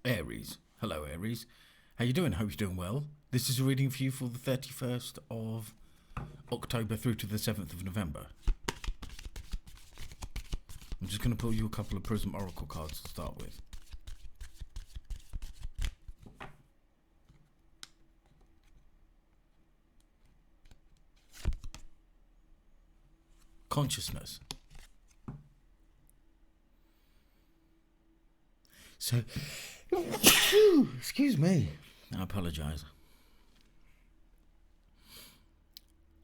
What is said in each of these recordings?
Aries. Hello, Aries. How you doing? Hope you're doing well. This is a reading for you for the 31st of October through to the 7th of November. I'm just going to pull you a couple of Prism Oracle cards to start with. Consciousness. So, excuse me. I apologise.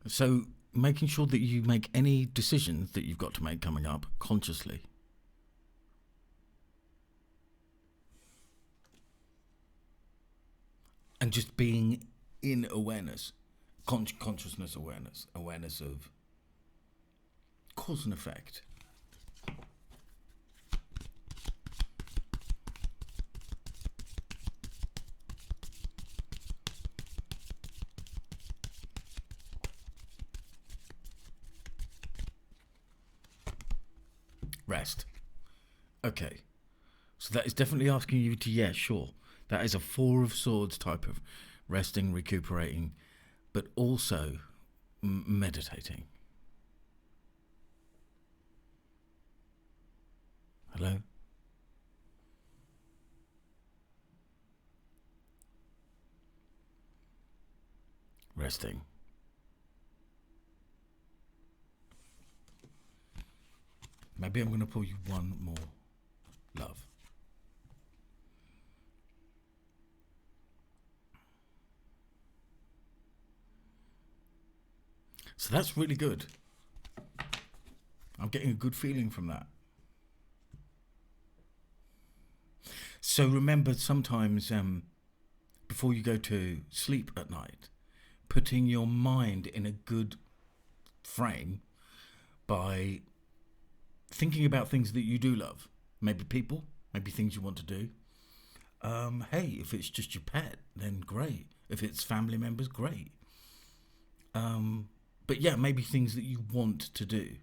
So, making sure that you make any decisions that you've got to make coming up consciously. And just being in awareness, consciousness awareness, awareness of cause and effect. Rest. Okay. So that is definitely asking you to, yeah, sure. That is a Four of Swords type of resting, recuperating, but also meditating. Hello? Resting. Maybe I'm going to pull you one more. Love. So that's really good. I'm getting a good feeling from that. So remember, sometimes before you go to sleep at night, putting your mind in a good frame by thinking about things that you do love. Maybe people, maybe things you want to do. Hey, if it's just your pet, then great. If it's family members, great. But yeah, maybe things that you want to do,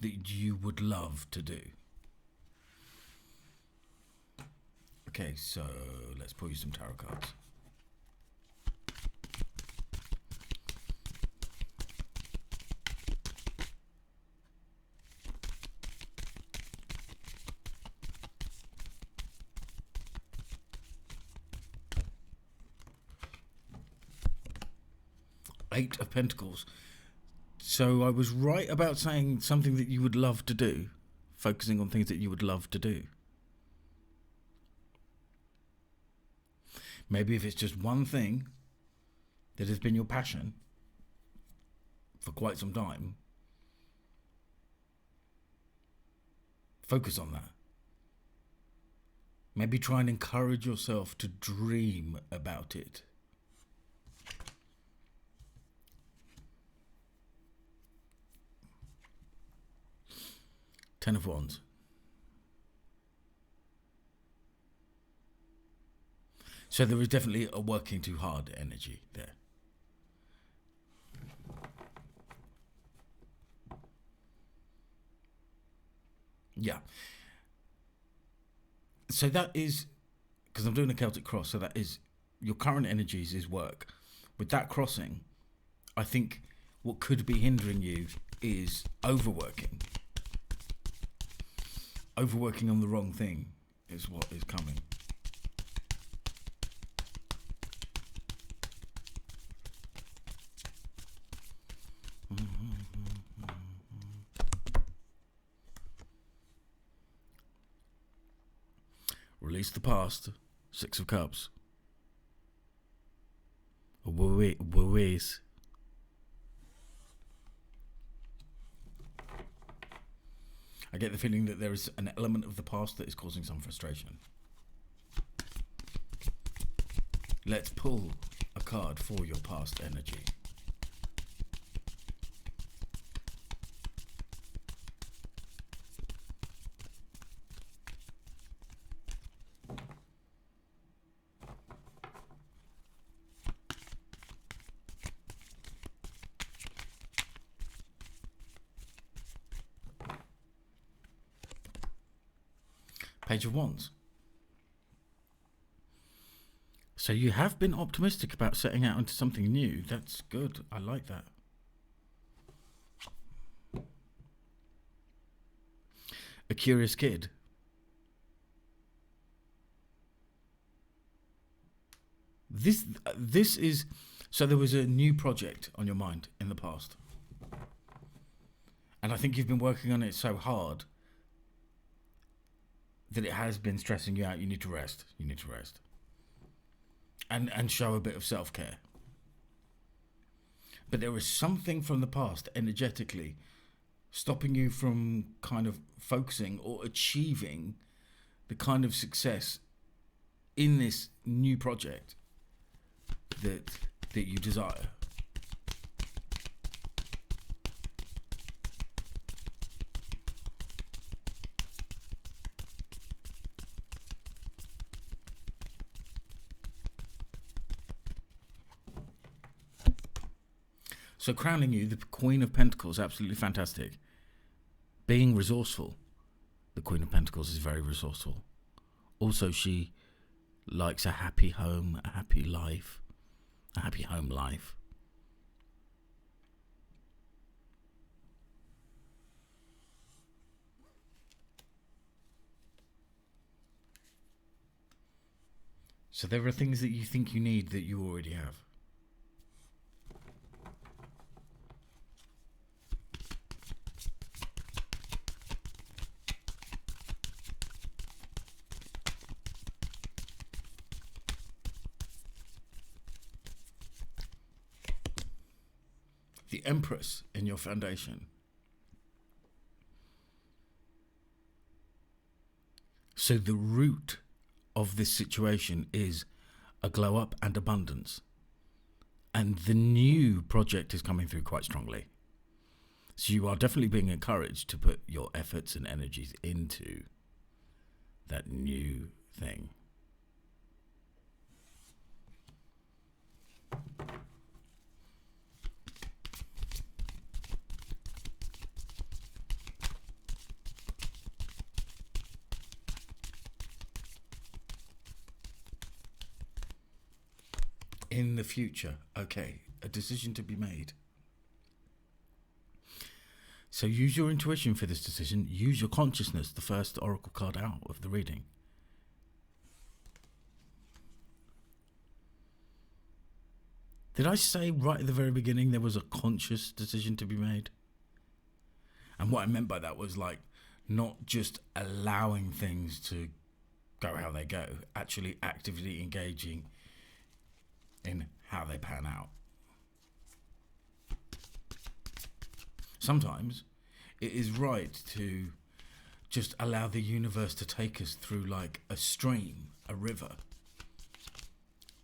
that you would love to do. Okay, so let's pull you some tarot cards. Eight of Pentacles. So I was right about saying something that you would love to do, focusing on things that you would love to do. Maybe if it's just one thing that has been your passion for quite some time, focus on that. Maybe try and encourage yourself to dream about it. Ten of Wands. So there is definitely a working too hard energy there. Yeah. So that is, because I'm doing a Celtic cross, so that is your current energies is work. With that crossing, I think what could be hindering you is overworking. Overworking on the wrong thing is what is coming. Release the past. Six of Cups. Worries. I get the feeling that there is an element of the past that is causing some frustration. Let's pull a card for your past energy. Page of Wands. So you have been optimistic about setting out into something new. That's good. I like that. A curious kid. This is, so there was a new project on your mind in the past, and I think you've been working on it so hard that it has been stressing you out. You need to rest. You need to rest. And show a bit of self-care. But there is something from the past energetically stopping you from kind of focusing or achieving the kind of success in this new project that you desire. So crowning you, the Queen of Pentacles, absolutely fantastic. Being resourceful. The Queen of Pentacles is very resourceful. Also, she likes a happy home, a happy life, a happy home life. So there are things that you think you need that you already have. The Empress in your foundation. So the root of this situation is a glow up and abundance. And the new project is coming through quite strongly. So you are definitely being encouraged to put your efforts and energies into that new thing. In the future, okay, a decision to be made. So use your intuition for this decision. Use your consciousness, the first oracle card out of the reading. Did I say right at the very beginning there was a conscious decision to be made? And what I meant by that was like not just allowing things to go how they go, actually actively engaging in how they pan out. Sometimes it is right to just allow the universe to take us through like a stream, a river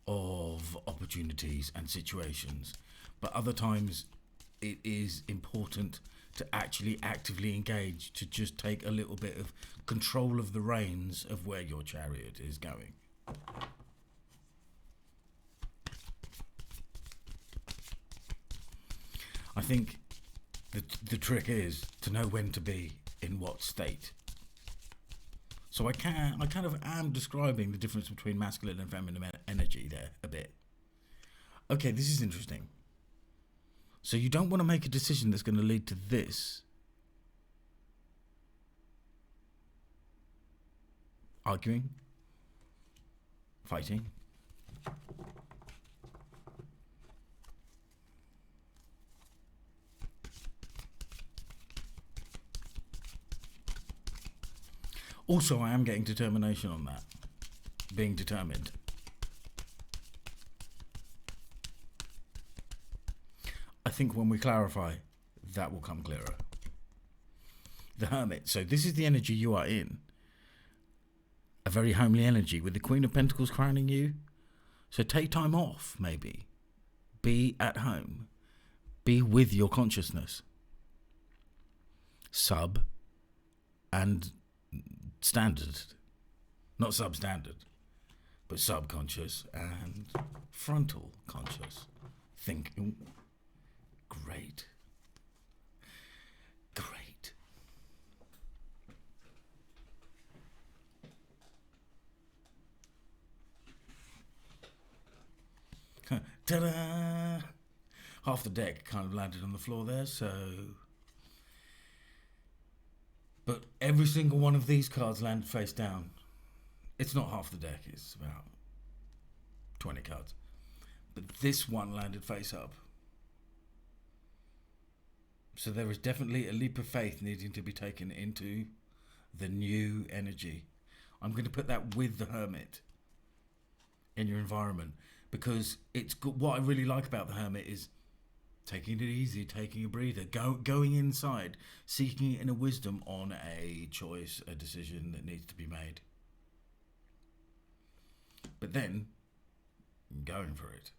of opportunities and situations. But other times it is important to actually actively engage, to just take a little bit of control of the reins of where your chariot is going. I think the trick is to know when to be in what state. So I kind of am describing the difference between masculine and feminine energy there a bit. Okay, this is interesting. So you don't want to make a decision that's going to lead to this. Arguing. Fighting. Also, I am getting determination on that. Being determined. I think when we clarify, that will come clearer. The Hermit. So this is the energy you are in. A very homely energy with the Queen of Pentacles crowning you. So take time off, maybe. Be at home. Be with your consciousness. Sub and standard. Not substandard, but subconscious and frontal conscious. Thinking. Great. Great. Ta-da! Half the deck kind of landed on the floor there, so... But every single one of these cards landed face down. It's not half the deck, it's about 20 cards. But this one landed face up. So there is definitely a leap of faith needing to be taken into the new energy. I'm going to put that with the Hermit in your environment, because it's good. What I really like about the Hermit is taking it easy, taking a breather, going inside, seeking inner wisdom on a choice, a decision that needs to be made. But then, going for it.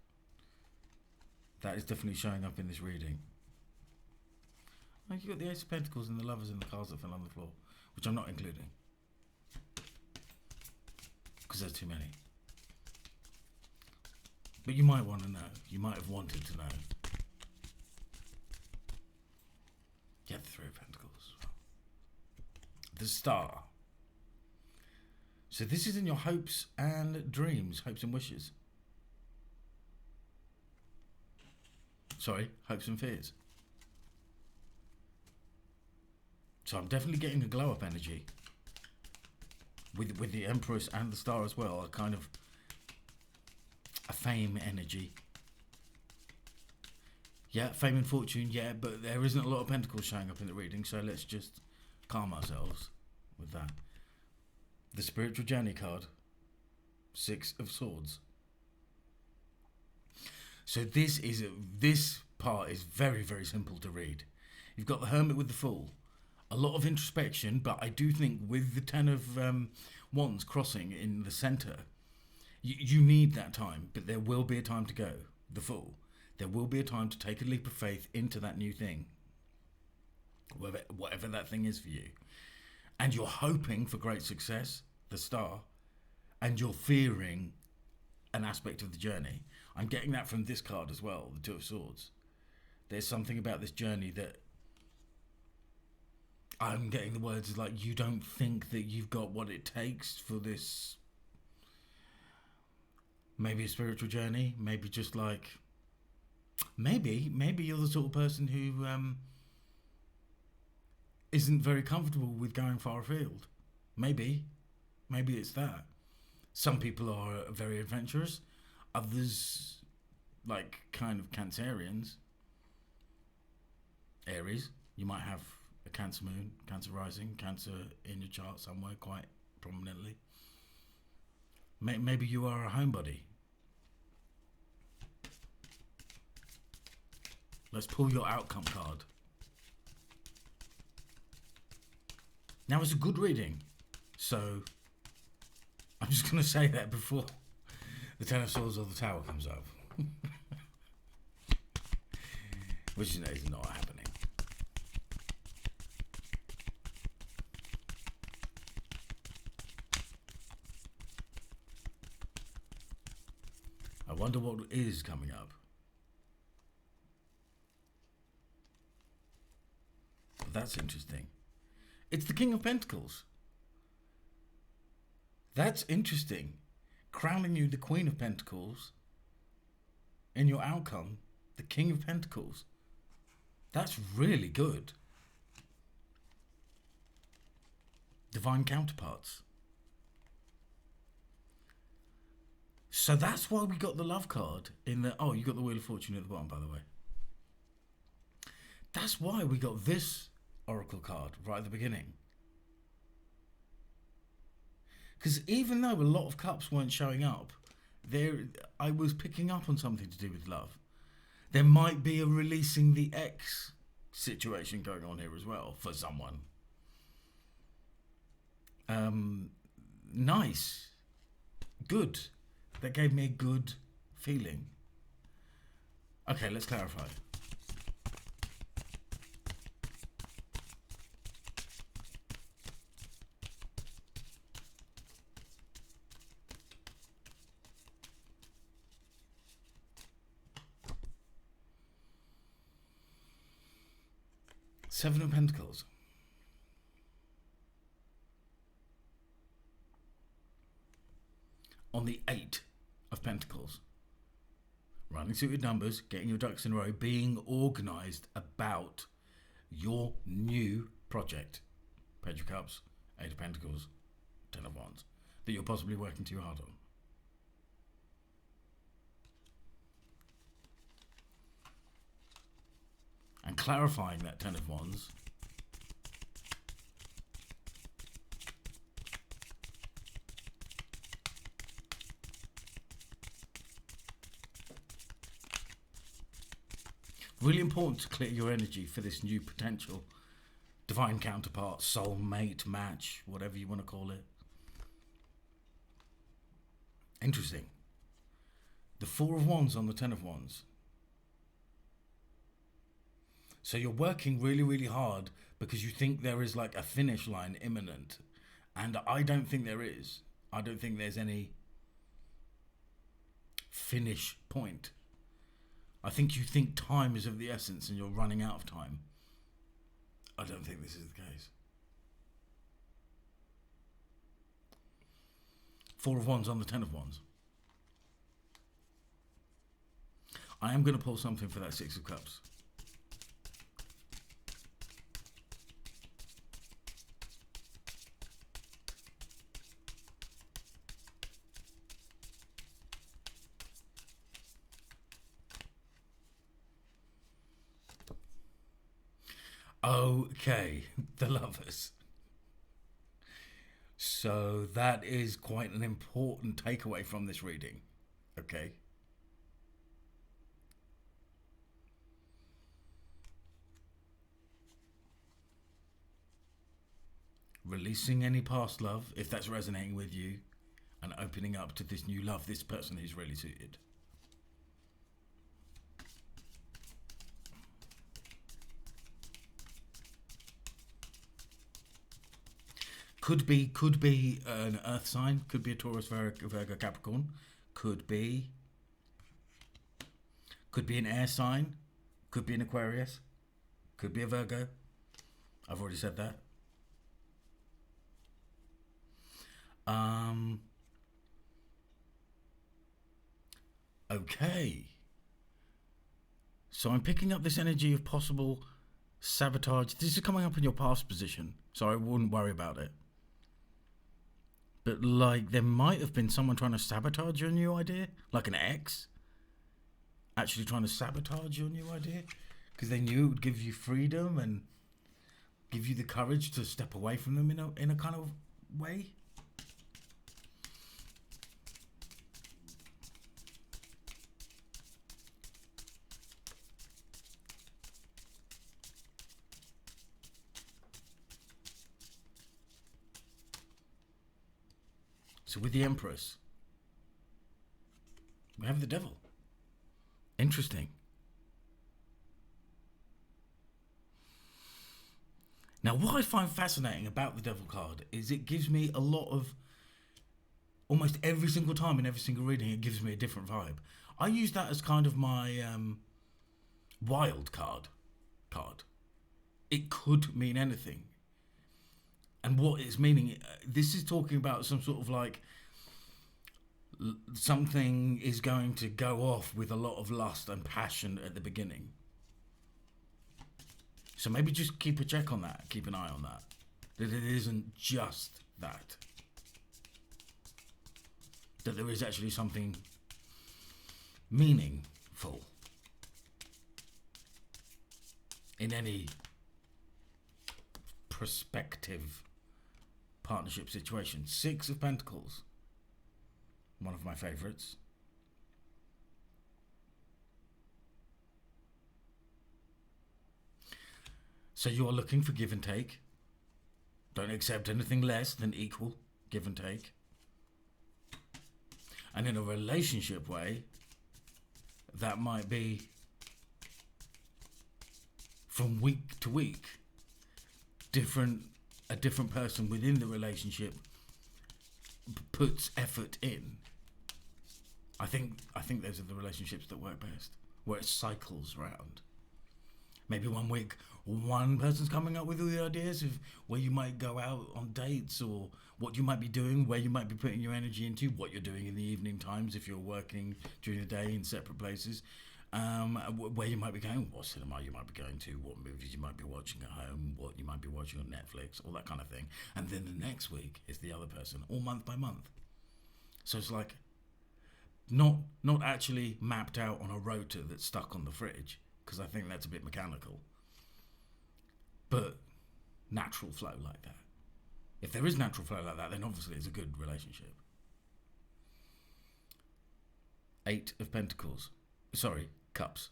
That is definitely showing up in this reading. Like, you've got the Ace of Pentacles and the Lovers and the cards that fell on the floor, which I'm not including, because there's too many. But you might want to know. You might have wanted to know. You have the Three of Pentacles. The Star. So this is in your hopes and dreams, hopes and wishes. Sorry, hopes and fears. So I'm definitely getting a glow up energy with the Empress and the Star as well. A kind of a fame energy. Yeah, fame and fortune, yeah, but there isn't a lot of pentacles showing up in the reading, so let's just calm ourselves with that. The Spiritual Journey card, Six of Swords. So this part is very, very simple to read. You've got the Hermit with the Fool. A lot of introspection, but I do think with the Ten of Wands crossing in the centre, you need that time, but there will be a time to go. The Fool. There will be a time to take a leap of faith into that new thing. Whatever that thing is for you. And you're hoping for great success, the Star, and you're fearing an aspect of the journey. I'm getting that from this card as well, the Two of Swords. There's something about this journey that I'm getting the words like, you don't think that you've got what it takes for this, maybe a spiritual journey, maybe just like, maybe you're the sort of person who isn't very comfortable with going far afield. Maybe it's that. Some people are very adventurous, others, like kind of Cancerians, Aries, you might have a Cancer moon, Cancer rising, Cancer in your chart somewhere quite prominently. Maybe you are a homebody. Let's pull your outcome card. Now, it's a good reading, so I'm just going to say that before the Ten of Swords or the Tower comes up. Which is not happening. I wonder what is coming up. That's interesting. It's the King of Pentacles. That's interesting. Crowning you the Queen of Pentacles. In your outcome, the King of Pentacles. That's really good. Divine counterparts. So that's why we got the love card in the... Oh, you got the Wheel of Fortune at the bottom, by the way. That's why we got this Oracle card right at the beginning. Because even though a lot of cups weren't showing up, I was picking up on something to do with love. There might be a releasing the ex situation going on here as well for someone. Nice. Good. That gave me a good feeling. Okay, let's clarify. Seven of Pentacles. On the Eight of Pentacles. running suited numbers, getting your ducks in a row, being organised about your new project. Page of Cups, Eight of Pentacles, Ten of Wands, that you're possibly working too hard on. And clarifying that Ten of Wands. Really important to clear your energy for this new potential divine counterpart, soulmate, match, whatever you want to call it. Interesting. The Four of Wands on the Ten of Wands. So you're working really, really hard because you think there is like a finish line imminent. And I don't think there is. I don't think there's any finish point. I think you think time is of the essence and you're running out of time. I don't think this is the case. Four of Wands on the Ten of Wands. I am going to pull something for that Six of Cups. Okay, the Lovers. So that is quite an important takeaway from this reading. Okay. Releasing any past love, if that's resonating with you, and opening up to this new love, this person who's really suited. Could be an earth sign, could be a Taurus, Virgo, Capricorn, could be an air sign, could be an Aquarius, could be a Virgo. I've already said that. Okay. So I'm picking up this energy of possible sabotage. This is coming up in your past position, so I wouldn't worry about it. But like there might have been someone trying to sabotage your new idea, like an ex actually trying to sabotage your new idea because they knew it would give you freedom and give you the courage to step away from them in a kind of way. So with the Empress, we have the Devil. Interesting. Now, what I find fascinating about the Devil card is it gives me a lot of, almost every single time in every single reading, it gives me a different vibe. I use that as kind of my wild card. It could mean anything. And what it's meaning, this is talking about some sort of like, something is going to go off with a lot of lust and passion at the beginning. So maybe just keep a check on that, keep an eye on that. That it isn't just that. That there is actually something meaningful in any prospective partnership situation. Six of Pentacles, one of my favorites. So you're looking for give and take. Don't accept anything less than equal give and take. And in a relationship way, that might be from week to week, a different person within the relationship puts effort in. I think those are the relationships that work best, where it cycles round. Maybe one week, one person's coming up with all the ideas of where you might go out on dates, or what you might be doing, where you might be putting your energy into, what you're doing in the evening times if you're working during the day in separate places, where you might be going, what cinema you might be going to, what movies you might be watching at home, what you might be watching on Netflix, all that kind of thing. And then the next week is the other person, all month by month. So it's like not actually mapped out on a rotor that's stuck on the fridge, because I think that's a bit mechanical, but natural flow like that. If there is natural flow like that, then obviously it's a good relationship. 8 of Pentacles. Sorry, Cups.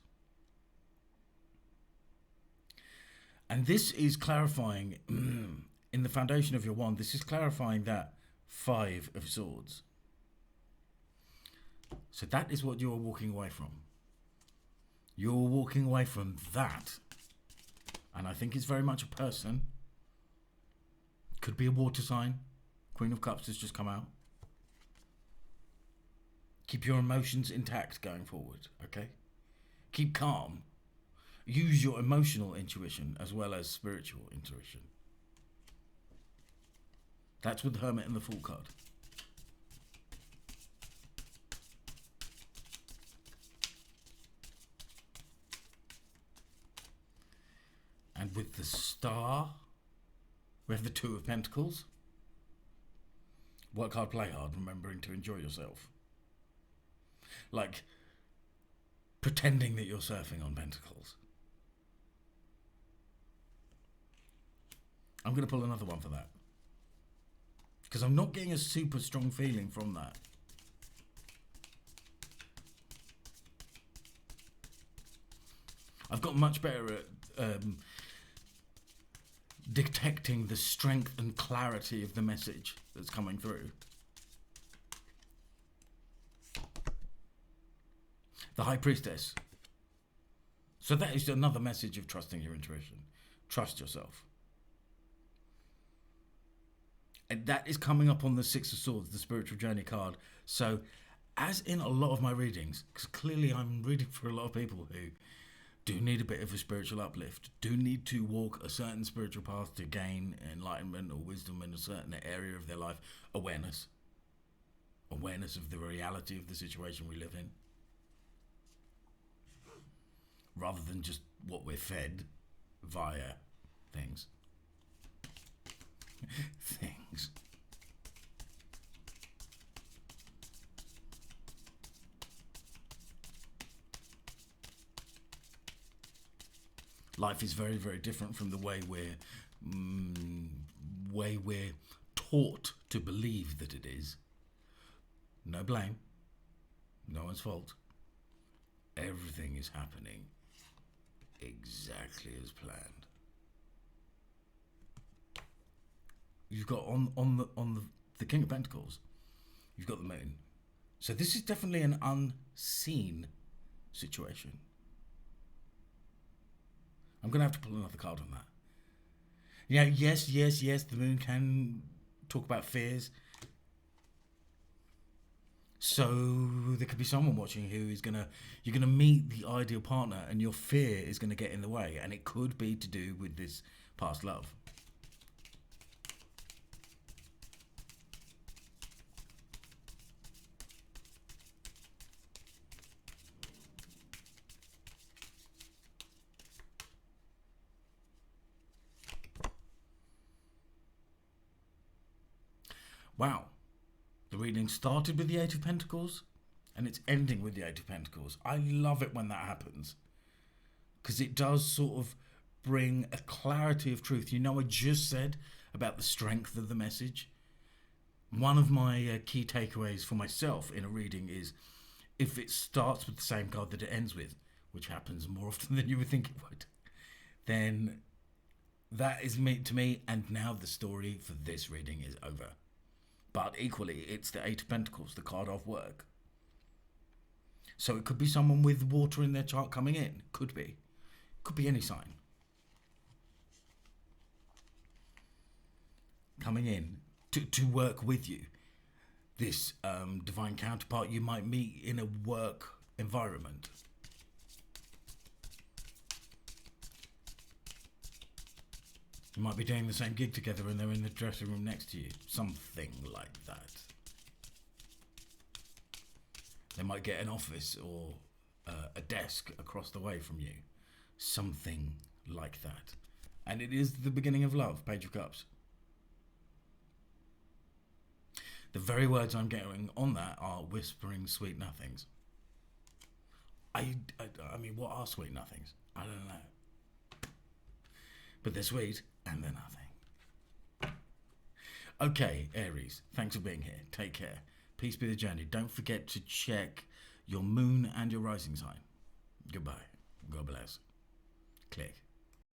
And this is clarifying, in the foundation of your wand, this is clarifying that 5 of Swords. So that is what you're walking away from. You're walking away from that. And I think it's very much a person. Could be a water sign. Queen of Cups has just come out. Keep your emotions intact going forward, okay? Keep calm. Use your emotional intuition as well as spiritual intuition. That's with the Hermit and the Fool card. And with the Star, we have the 2 of Pentacles. Work hard, play hard, remembering to enjoy yourself. Like pretending that you're surfing on Pentacles. I'm going to pull another one for that, because I'm not getting a super strong feeling from that. I've got much better at detecting the strength and clarity of the message that's coming through. The High Priestess. So that is another message of trusting your intuition. Trust yourself. And that is coming up on the 6 of Swords, the Spiritual Journey card. So, as in a lot of my readings, because clearly I'm reading for a lot of people who do need a bit of a spiritual uplift, do need to walk a certain spiritual path to gain enlightenment or wisdom in a certain area of their life. Awareness. Awareness of the reality of the situation we live in. Rather than just what we're fed via things. Things. Life is very, very different from the way we're taught to believe that it is. No blame. No one's fault. Everything is happening exactly as planned. You've got on the King of Pentacles, you've got the Moon. So this is definitely an unseen situation. I'm going to have to pull another card on that. Yeah, yes, the Moon can talk about fears. So there could be someone watching who is you're gonna meet the ideal partner, and your fear is gonna get in the way, and it could be to do with this past love. Wow. The reading started with the 8 of Pentacles and it's ending with the 8 of Pentacles. I love it when that happens, because it does sort of bring a clarity of truth. You know, I just said about the strength of the message. One of my key takeaways for myself in a reading is if it starts with the same card that it ends with, which happens more often than you would think it would, then that is me to me, and now the story for this reading is over. But equally, it's the 8 of Pentacles, the card of work. So it could be someone with water in their chart coming in. Could be. Could be any sign. Coming in to work with you. This divine counterpart you might meet in a work environment. You might be doing the same gig together and they're in the dressing room next to you. Something like that. They might get an office or a desk across the way from you. Something like that. And it is the beginning of love, Page of Cups. The very words I'm getting on that are whispering sweet nothings. I mean, what are sweet nothings? I don't know. But they're sweet and they're nothing. Okay, Aries, thanks for being here. Take care. Peace be the journey. Don't forget to check your moon and your rising sign. Goodbye. God bless. Click.